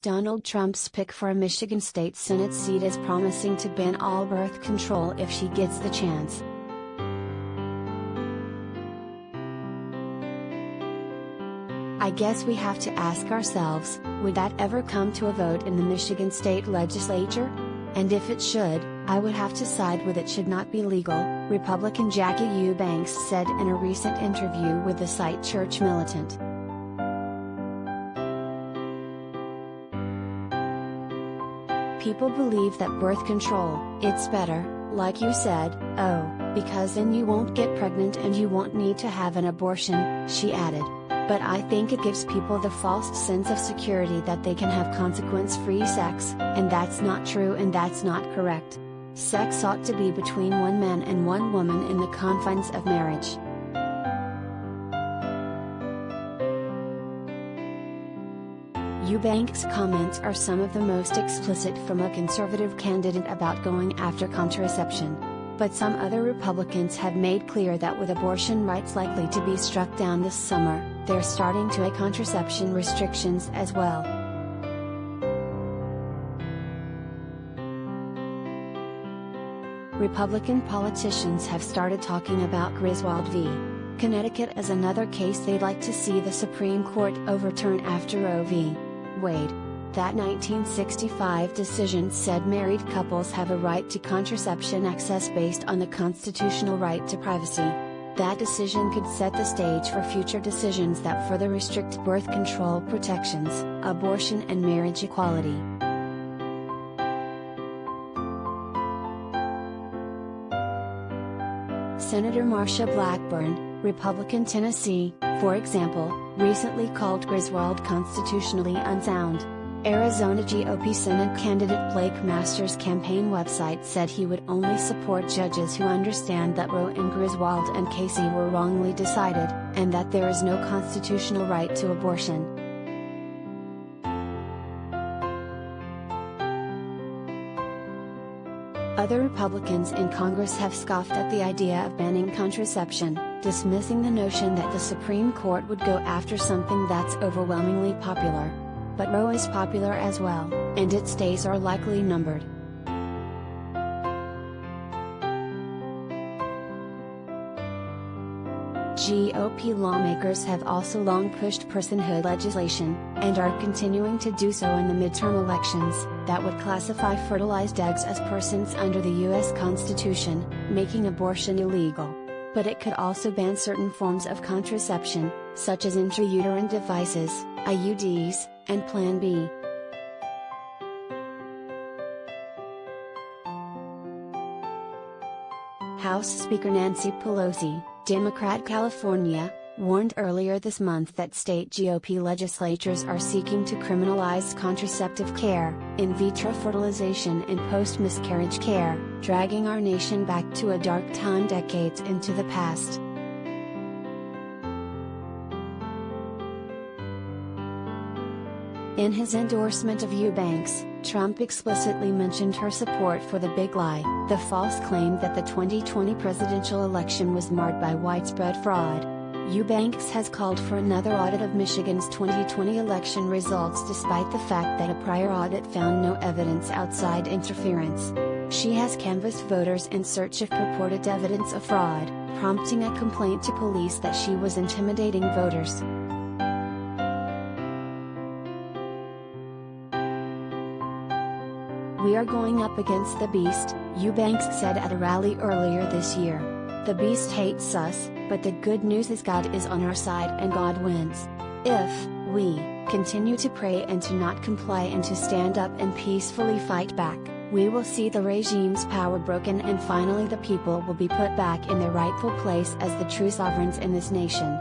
Donald Trump's pick for a Michigan State Senate seat is promising to ban all birth control if she gets the chance. I guess we have to ask ourselves, would that ever come to a vote in the Michigan State Legislature? And if it should, I would have to side with it should not be legal, Republican Jacky Eubanks said in a recent interview with the site Church Militant. People believe that birth control, it's better, like you said, because then you won't get pregnant and you won't need to have an abortion, she added. But I think it gives people the false sense of security that they can have consequence-free sex, and that's not true and that's not correct. Sex ought to be between one man and one woman in the confines of marriage. Eubanks' comments are some of the most explicit from a conservative candidate about going after contraception. But some other Republicans have made clear that with abortion rights likely to be struck down this summer, they're starting to make contraception restrictions as well. Republican politicians have started talking about Griswold v. Connecticut as another case they'd like to see the Supreme Court overturn after Roe v. Wade. That 1965 decision said married couples have a right to contraception access based on the constitutional right to privacy. That decision could set the stage for future decisions that further restrict birth control protections, abortion and marriage equality. Senator Marsha Blackburn, Republican Tennessee, for example, recently called Griswold constitutionally unsound. Arizona GOP Senate candidate Blake Masters' campaign website said he would only support judges who understand that Roe and Griswold and Casey were wrongly decided, and that there is no constitutional right to abortion. Other Republicans in Congress have scoffed at the idea of banning contraception, dismissing the notion that the Supreme Court would go after something that's overwhelmingly popular. But Roe is popular as well, and its days are likely numbered. GOP lawmakers have also long pushed personhood legislation, and are continuing to do so in the midterm elections, that would classify fertilized eggs as persons under the U.S. Constitution, making abortion illegal. But it could also ban certain forms of contraception, such as intrauterine devices, IUDs, and Plan B. House Speaker Nancy Pelosi, Democrat California, warned earlier this month that state GOP legislatures are seeking to criminalize contraceptive care, in vitro fertilization and post-miscarriage care, dragging our nation back to a dark time decades into the past. In his endorsement of Eubanks, Trump explicitly mentioned her support for the big lie, the false claim that the 2020 presidential election was marred by widespread fraud. Eubanks has called for another audit of Michigan's 2020 election results despite the fact that a prior audit found no evidence outside interference. She has canvassed voters in search of purported evidence of fraud, prompting a complaint to police that she was intimidating voters. "We are going up against the beast," Eubanks said at a rally earlier this year. "The beast hates us, but the good news is God is on our side and God wins. If we continue to pray and to not comply and to stand up and peacefully fight back, we will see the regime's power broken and finally the people will be put back in their rightful place as the true sovereigns in this nation."